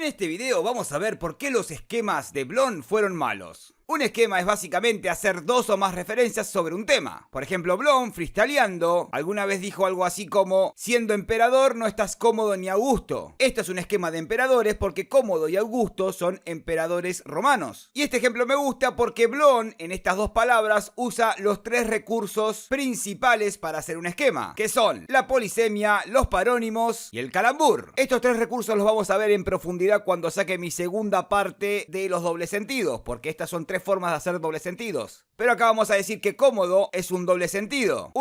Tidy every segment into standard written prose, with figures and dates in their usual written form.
En este video vamos a ver por qué los esquemas de Blon fueron malos. Un esquema es básicamente hacer dos o más referencias sobre un tema. Por ejemplo, Blon, freestyleando, alguna vez dijo algo así como: siendo emperador no estás cómodo ni Augusto. Esto es un esquema de emperadores porque Cómodo y Augusto son emperadores romanos. Y este ejemplo me gusta porque Blon en estas dos palabras usa los tres recursos principales para hacer un esquema, que son la polisemia, los parónimos y el calambur. Estos tres recursos los vamos a ver en profundidad cuando saque mi segunda parte de los dobles sentidos, porque estas son tres formas de hacer dobles sentidos. Pero acá vamos a decir que cómodo es un doble sentido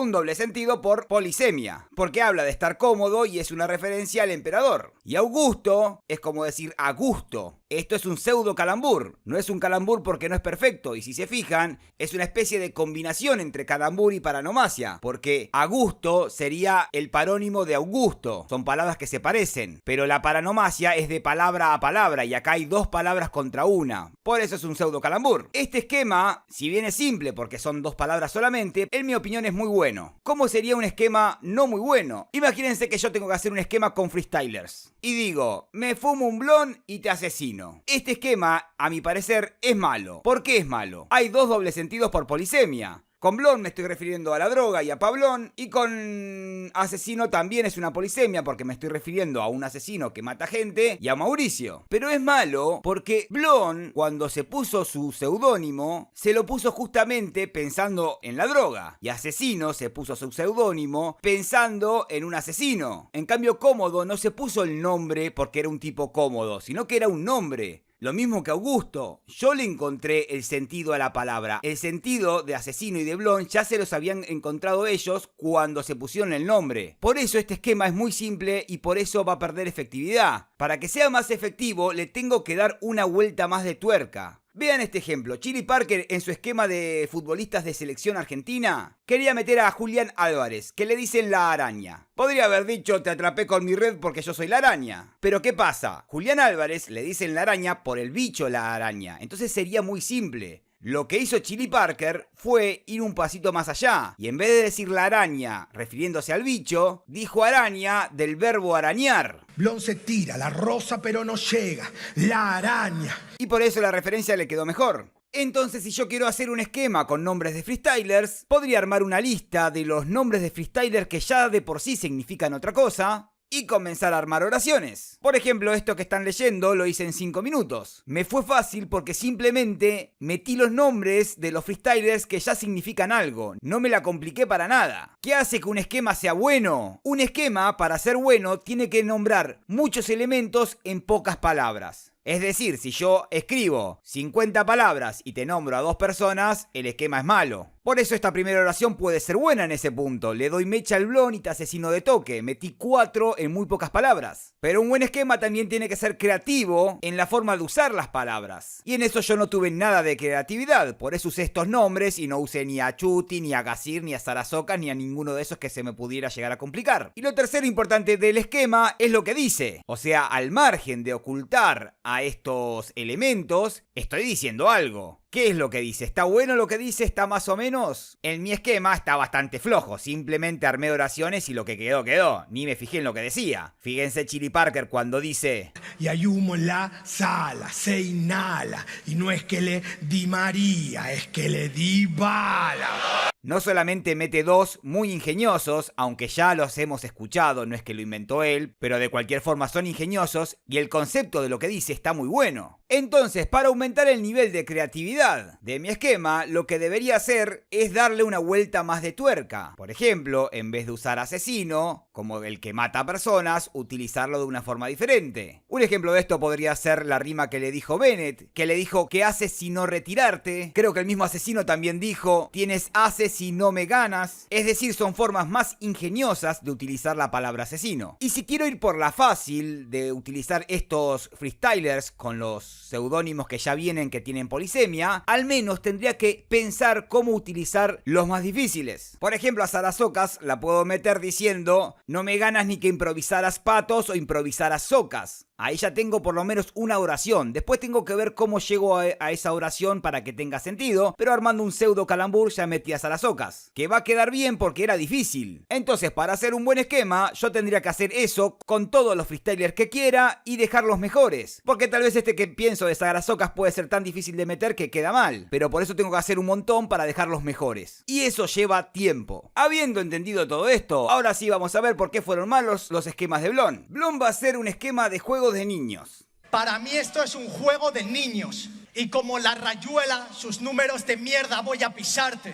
por polisemia, porque habla de estar cómodo y es una referencia al emperador. Y Augusto es como decir a gusto. Esto es un pseudo calambur. No es un calambur porque no es perfecto, y si se fijan, es una especie de combinación entre calambur y paranomasia, porque Augusto sería el parónimo de Augusto. Son palabras que se parecen, pero la paranomasia es de palabra a palabra, y acá hay dos palabras contra una. Por eso es un pseudo calambur. Este esquema, si bien es simple porque son dos palabras solamente, en mi opinión es muy bueno. ¿Cómo sería un esquema no muy bueno? Imagínense que yo tengo que hacer un esquema con freestylers y digo: me fumo un blon y te asesino. Este esquema, a mi parecer, es malo. ¿Por qué es malo? Hay dos dobles sentidos por polisemia. Con blon me estoy refiriendo a la droga y a Pablón, y con asesino también es una polisemia porque me estoy refiriendo a un asesino que mata gente y a Mauricio. Pero es malo porque Blon, cuando se puso su seudónimo, se lo puso justamente pensando en la droga, y asesino se puso su seudónimo pensando en un asesino. En cambio, Cómodo no se puso el nombre porque era un tipo cómodo, sino que era un nombre. Lo mismo que Augusto. Yo le encontré el sentido a la palabra. El sentido de asesino y de Blon ya se los habían encontrado ellos cuando se pusieron el nombre. Por eso este esquema es muy simple y por eso va a perder efectividad. Para que sea más efectivo le tengo que dar una vuelta más de tuerca. Vean este ejemplo. Chili Parker, en su esquema de futbolistas de selección argentina, quería meter a Julián Álvarez, que le dicen la araña. Podría haber dicho: te atrapé con mi red porque yo soy la araña. Pero ¿qué pasa? Julián Álvarez le dicen la araña por el bicho la araña. Entonces sería muy simple. Lo que hizo Chili Parker fue ir un pasito más allá, y en vez de decir la araña refiriéndose al bicho, dijo araña del verbo arañar. Blon se tira, la rosa pero no llega, la araña. Y por eso la referencia le quedó mejor. Entonces, si yo quiero hacer un esquema con nombres de freestylers, podría armar una lista de los nombres de freestylers que ya de por sí significan otra cosa y comenzar a armar oraciones. Por ejemplo, esto que están leyendo lo hice en 5 minutos. Me fue fácil porque simplemente metí los nombres de los freestylers que ya significan algo. No me la compliqué para nada. ¿Qué hace que un esquema sea bueno? Un esquema, para ser bueno, tiene que nombrar muchos elementos en pocas palabras. Es decir, si yo escribo 50 palabras y te nombro a 2 personas, el esquema es malo. Por eso esta primera oración puede ser buena en ese punto. Le doy mecha al blon y te asesino de toque. Metí 4 en muy pocas palabras. Pero un buen esquema también tiene que ser creativo en la forma de usar las palabras. Y en eso yo no tuve nada de creatividad. Por eso usé estos nombres y no usé ni a Chuti, ni a Gazir, ni a Sarasocas, ni a ninguno de esos que se me pudiera llegar a complicar. Y lo tercero importante del esquema es lo que dice. O sea, al margen de ocultar a estos elementos, estoy diciendo algo. ¿Qué es lo que dice? ¿Está bueno lo que dice? ¿Está más o menos? En mi esquema está bastante flojo. Simplemente armé oraciones y lo que quedó, quedó. Ni me fijé en lo que decía. Fíjense Chili Parker cuando dice: y hay humo en la sala, se inhala. Y no es que le di María, es que le di bala. No solamente mete 2 muy ingeniosos, aunque ya los hemos escuchado, no es que lo inventó él, pero de cualquier forma son ingeniosos y el concepto de lo que dice está muy bueno. Entonces, para aumentar el nivel de creatividad de mi esquema, lo que debería hacer es darle una vuelta más de tuerca. Por ejemplo, en vez de usar asesino, como el que mata personas, utilizarlo de una forma diferente. Un ejemplo de esto podría ser la rima que le dijo Bennett, que le dijo: ¿qué haces si no retirarte? Creo que el mismo asesino también dijo: tienes haces si no me ganas. Es decir, son formas más ingeniosas de utilizar la palabra asesino. Y si quiero ir por la fácil de utilizar estos freestylers con los seudónimos que ya vienen, que tienen polisemia, al menos tendría que pensar cómo utilizar los más difíciles. Por ejemplo, a Sarasocas la puedo meter diciendo: no me ganas ni que improvisaras patos o improvisaras socas. Ahí ya tengo por lo menos una oración. Después tengo que ver cómo llego a esa oración para que tenga sentido, pero armando un pseudo calambur ya metías a las ocas. Que va a quedar bien porque era difícil. Entonces, para hacer un buen esquema, yo tendría que hacer eso con todos los freestylers que quiera y dejar los mejores. Porque tal vez este que pienso de Sagarasocas puede ser tan difícil de meter que queda mal. Pero por eso tengo que hacer un montón para dejar los mejores. Y eso lleva tiempo. Habiendo entendido todo esto, ahora sí vamos a ver por qué fueron malos los esquemas de Blon. Blon va a ser un esquema de juego de niños. Para mí esto es un juego de niños. Y como la rayuela, sus números de mierda voy a pisarte.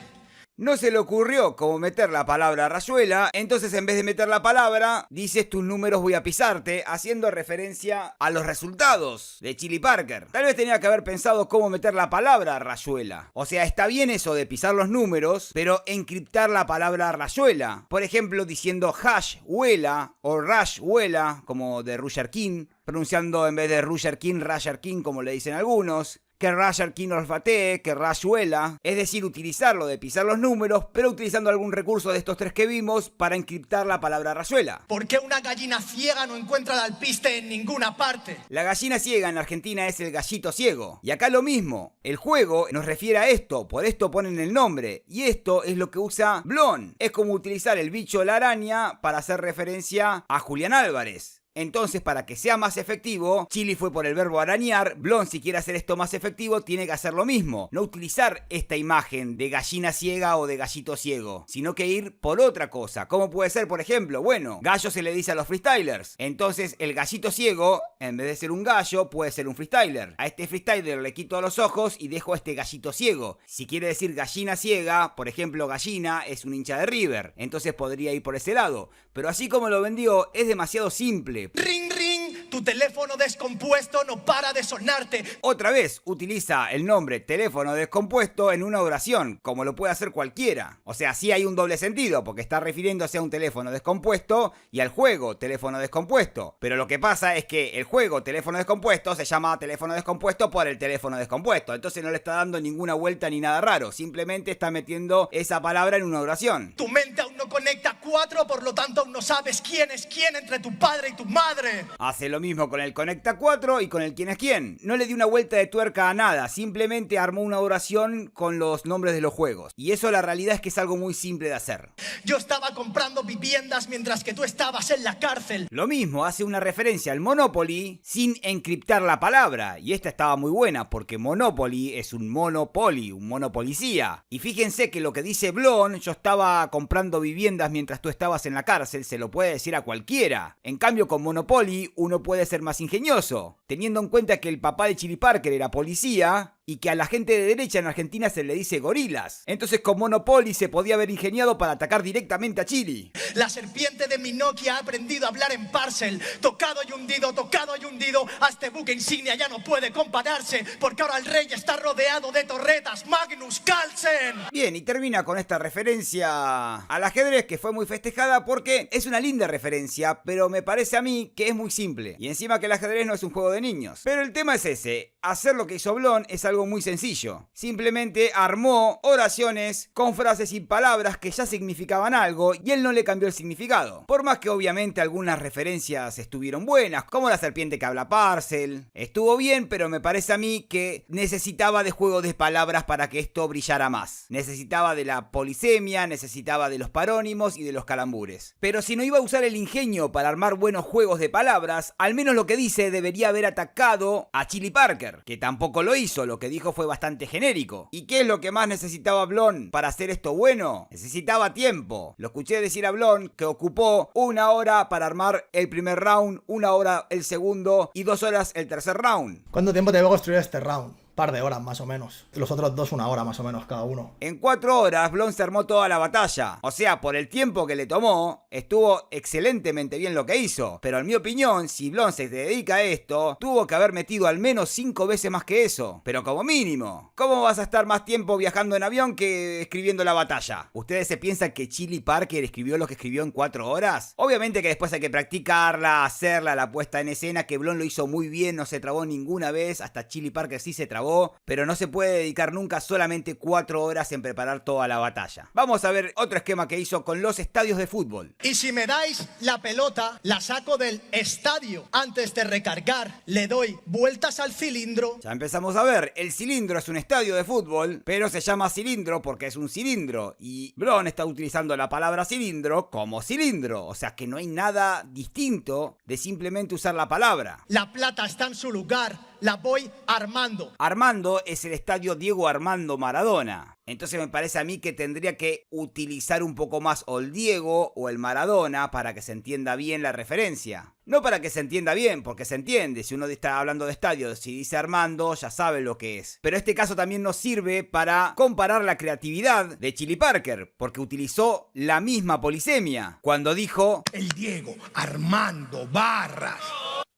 No se le ocurrió cómo meter la palabra rayuela, entonces en vez de meter la palabra, dices tus números voy a pisarte, haciendo referencia a los resultados de Chili Parker. Tal vez tenía que haber pensado cómo meter la palabra rayuela. O sea, está bien eso de pisar los números, pero encriptar la palabra rayuela. Por ejemplo, diciendo hash huela o rash huela, como de Roger King, pronunciando en vez de Roger King, como le dicen algunos. Que Roger King olfatee, que rayuela, es decir, utilizarlo de pisar los números, pero utilizando algún recurso de estos tres que vimos para encriptar la palabra rayuela. ¿Por qué una gallina ciega no encuentra el alpiste en ninguna parte? La gallina ciega en Argentina es el gallito ciego. Y acá lo mismo, el juego nos refiere a esto, por esto ponen el nombre. Y esto es lo que usa Blon. Es como utilizar el bicho o la araña para hacer referencia a Julián Álvarez. Entonces, para que sea más efectivo, Chili fue por el verbo arañar. Blon, si quiere hacer esto más efectivo, tiene que hacer lo mismo. No utilizar esta imagen de gallina ciega o de gallito ciego, sino que ir por otra cosa. ¿Cómo puede ser, por ejemplo? Bueno, gallo se le dice a los freestylers. Entonces, el gallito ciego, en vez de ser un gallo, puede ser un freestyler. A este freestyler le quito los ojos y dejo a este gallito ciego. Si quiere decir gallina ciega, por ejemplo, gallina es un hincha de River. Entonces podría ir por ese lado. Pero así como lo vendió, es demasiado simple. Ring, ring, tu teléfono descompuesto no para de sonarte. Otra vez utiliza el nombre teléfono descompuesto en una oración, como lo puede hacer cualquiera. O sea, sí hay un doble sentido, porque está refiriéndose a un teléfono descompuesto y al juego teléfono descompuesto. Pero lo que pasa es que el juego teléfono descompuesto se llama teléfono descompuesto por el teléfono descompuesto. Entonces no le está dando ninguna vuelta ni nada raro. Simplemente está metiendo esa palabra en una oración. Tu mente aún no conecta 4, por lo tanto aún no sabes quién es quién entre tu padre y tu madre. Hace lo mismo con el Conecta 4 y con el quién es quién. No le dio una vuelta de tuerca a nada, simplemente armó una oración con los nombres de los juegos. Y eso la realidad es que es algo muy simple de hacer. Yo estaba comprando viviendas mientras que tú estabas en la cárcel. Lo mismo, hace una referencia al Monopoly sin encriptar la palabra. Y esta estaba muy buena porque Monopoly es un monopoly, un monopolicía. Y fíjense que lo que dice Blon, yo estaba comprando viviendas mientras tú estabas en la cárcel, se lo puede decir a cualquiera. En cambio con Monopoly uno puede ser más ingenioso, teniendo en cuenta que el papá de Chili Parker era policía y que a la gente de derecha en Argentina se le dice gorilas. Entonces con Monopoly se podía haber ingeniado para atacar directamente a Chili. La serpiente de mi Nokia ha aprendido a hablar en parcel. Tocado y hundido, a este buque insignia ya no puede compararse, porque ahora el rey está rodeado de torretas. Magnus Carlsen. Bien, y termina con esta referencia al ajedrez que fue muy festejada porque es una linda referencia, pero me parece a mí que es muy simple. Y encima que el ajedrez no es un juego de niños. Pero el tema es ese, hacer lo que hizo Blon es algo muy sencillo. Simplemente armó oraciones con frases y palabras que ya significaban algo y él no le cambió el significado. Por más que obviamente algunas referencias estuvieron buenas, como la serpiente que habla parcel. Estuvo bien, pero me parece a mí que necesitaba de juego de palabras para que esto brillara más. Necesitaba de la polisemia, necesitaba de los parónimos y de los calambures. Pero si no iba a usar el ingenio para armar buenos juegos de palabras, al menos lo que dice debería haber atacado a Chili Parker, que tampoco lo hizo. Lo que dijo fue bastante genérico. ¿Y qué es lo que más necesitaba Blon para hacer esto bueno? Necesitaba tiempo. Lo escuché decir a Blon que ocupó 1 hora para armar el primer round, 1 hora el segundo y 2 horas el tercer round. ¿Cuánto tiempo te va a construir este round? Par de horas más o menos. Los otros 2 1 hora más o menos cada uno. En 4 horas Blon se armó toda la batalla. O sea, por el tiempo que le tomó, estuvo excelentemente bien lo que hizo. Pero en mi opinión, si Blon se dedica a esto, tuvo que haber metido al menos 5 veces más que eso. Pero como mínimo. ¿Cómo vas a estar más tiempo viajando en avión que escribiendo la batalla? ¿Ustedes se piensan que Chili Parker escribió lo que escribió en 4 horas? Obviamente que después hay que practicarla, hacerla, la puesta en escena, que Blon lo hizo muy bien, no se trabó ninguna vez. Hasta Chili Parker sí se trabó. acabó, pero no se puede dedicar nunca solamente 4 horas en preparar toda la batalla. Vamos a ver otro esquema que hizo con los estadios de fútbol. Y si me dais la pelota, la saco del estadio. Antes de recargar, le doy vueltas al cilindro. Ya empezamos a ver, el cilindro es un estadio de fútbol, pero se llama cilindro porque es un cilindro. Y Blon está utilizando la palabra cilindro como cilindro. O sea que no hay nada distinto de simplemente usar la palabra. La plata está en su lugar, la voy armando. Armando es el estadio Diego Armando Maradona. Entonces me parece a mí que tendría que utilizar un poco más o el Diego o el Maradona para que se entienda bien la referencia. No para que se entienda bien, porque se entiende. Si uno está hablando de estadio, si dice Armando, ya sabe lo que es. Pero este caso también nos sirve para comparar la creatividad de Chili Parker, porque utilizó la misma polisemia cuando dijo el Diego Armando Barras.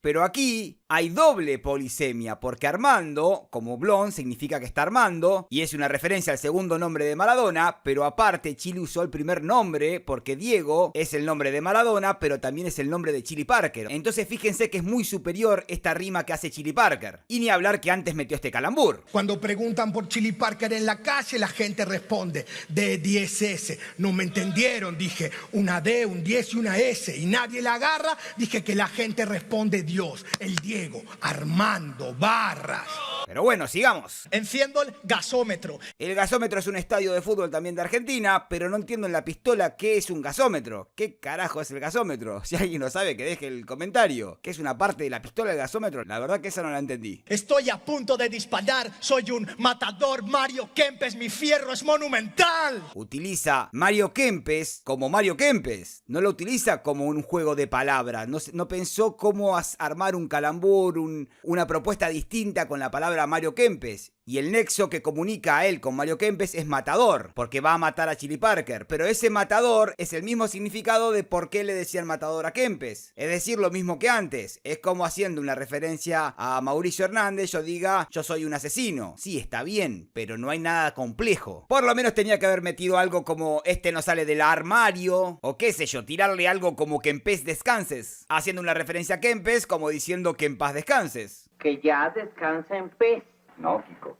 Pero aquí hay doble polisemia, porque Armando, como Blon, significa que está armando, y es una referencia al segundo nombre de Maradona, pero aparte Chili usó el primer nombre, porque Diego es el nombre de Maradona, pero también es el nombre de Chili Parker. Entonces fíjense que es muy superior esta rima que hace Chili Parker. Y ni hablar que antes metió este calambur. Cuando preguntan por Chili Parker en la calle, la gente responde D10S. No me entendieron, dije una D, un 10 y una S, y nadie la agarra, dije que la gente responde Dios, el Diego Armando Barras. Pero bueno, sigamos. Enciendo el gasómetro. El gasómetro es un estadio de fútbol también de Argentina, pero no entiendo en la pistola qué es un gasómetro. ¿Qué carajo es el gasómetro? Si alguien lo sabe, que deje el comentario. ¿Qué es una parte de la pistola del gasómetro? La verdad que esa no la entendí. Estoy a punto de disparar. Soy un matador. Mario Kempes, mi fierro es monumental. Utiliza Mario Kempes como Mario Kempes. No lo utiliza como un juego de palabras. No pensó cómo armar un calambur, una propuesta distinta con la palabra Mario Kempes. Y el nexo que comunica a él con Mario Kempes es matador, porque va a matar a Chili Parker. Pero ese matador es el mismo significado de por qué le decían matador a Kempes. Es decir, lo mismo que antes. Es como haciendo una referencia a Mauricio Hernández, yo diga, yo soy un asesino. Sí, está bien, pero no hay nada complejo. Por lo menos tenía que haber metido algo como este no sale del armario, o qué sé yo, tirarle algo como que en paz descanses. Haciendo una referencia a Kempes como diciendo que en paz descanses. Que ya descansa en paz. No, Kiko,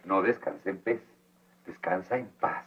no descansa en pez, descansa en paz.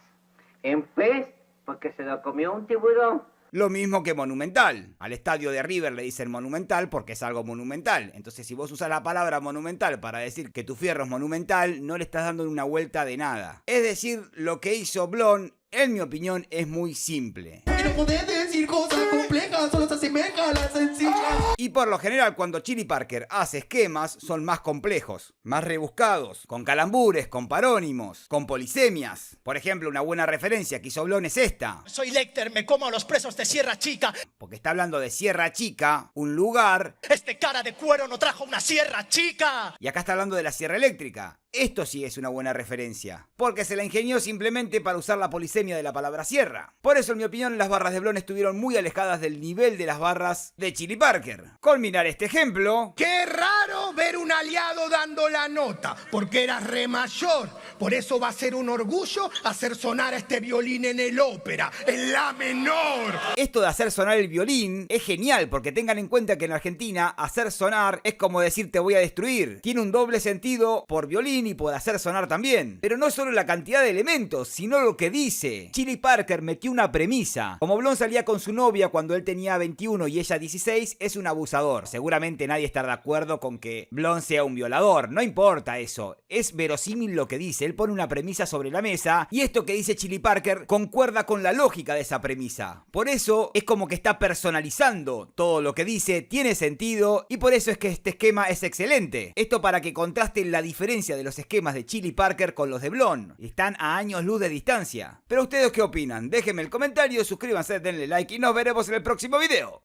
En paz, porque se lo comió un tiburón. Lo mismo que monumental. Al estadio de River le dicen monumental porque es algo monumental. Entonces si vos usas la palabra monumental para decir que tu fierro es monumental, no le estás dando una vuelta de nada. Es decir, lo que hizo Blon, en mi opinión, es muy simple. Y no podés decir cosas complejas, solo se asemeja a las sencillas. Y por lo general cuando Chili Parker hace esquemas son más complejos, más rebuscados, con calambures, con parónimos, con polisemias. Por ejemplo, una buena referencia que hizo Blon es esta. Soy Lecter, me como a los presos de Sierra Chica. Porque está hablando de Sierra Chica, un lugar. Este cara de cuero no trajo una Sierra Chica. Y acá está hablando de la Sierra Eléctrica. Esto sí es una buena referencia, porque se la ingenió simplemente para usar la polisemia de la palabra sierra. Por eso, en mi opinión, las barras de Blon estuvieron muy alejadas del nivel de las barras de Chili Parker. Culminar este ejemplo. Qué raro ver un aliado dando la nota, porque era re mayor. Por eso va a ser un orgullo hacer sonar a este violín en el ópera, en la menor. Esto de hacer sonar el violín es genial, porque tengan en cuenta que en Argentina hacer sonar es como decir te voy a destruir. Tiene un doble sentido por violín y por hacer sonar también. Pero no solo la cantidad de elementos, sino lo que dice. Chili Parker metió una premisa. Como Blon salía con su novia cuando él tenía 21 y ella 16, es un abusador. Seguramente nadie estará de acuerdo con que Blon sea un violador. No importa eso. Es verosímil lo que dice. Él pone una premisa sobre la mesa y esto que dice Chili Parker concuerda con la lógica de esa premisa. Por eso es como que está personalizando todo lo que dice, tiene sentido y por eso es que este esquema es excelente. Esto para que contrasten la diferencia de los esquemas de Chili Parker con los de Blon. Están a años luz de distancia. Pero ustedes ¿qué opinan? Déjenme el comentario, suscríbanse, denle like y nos veremos en el próximo video.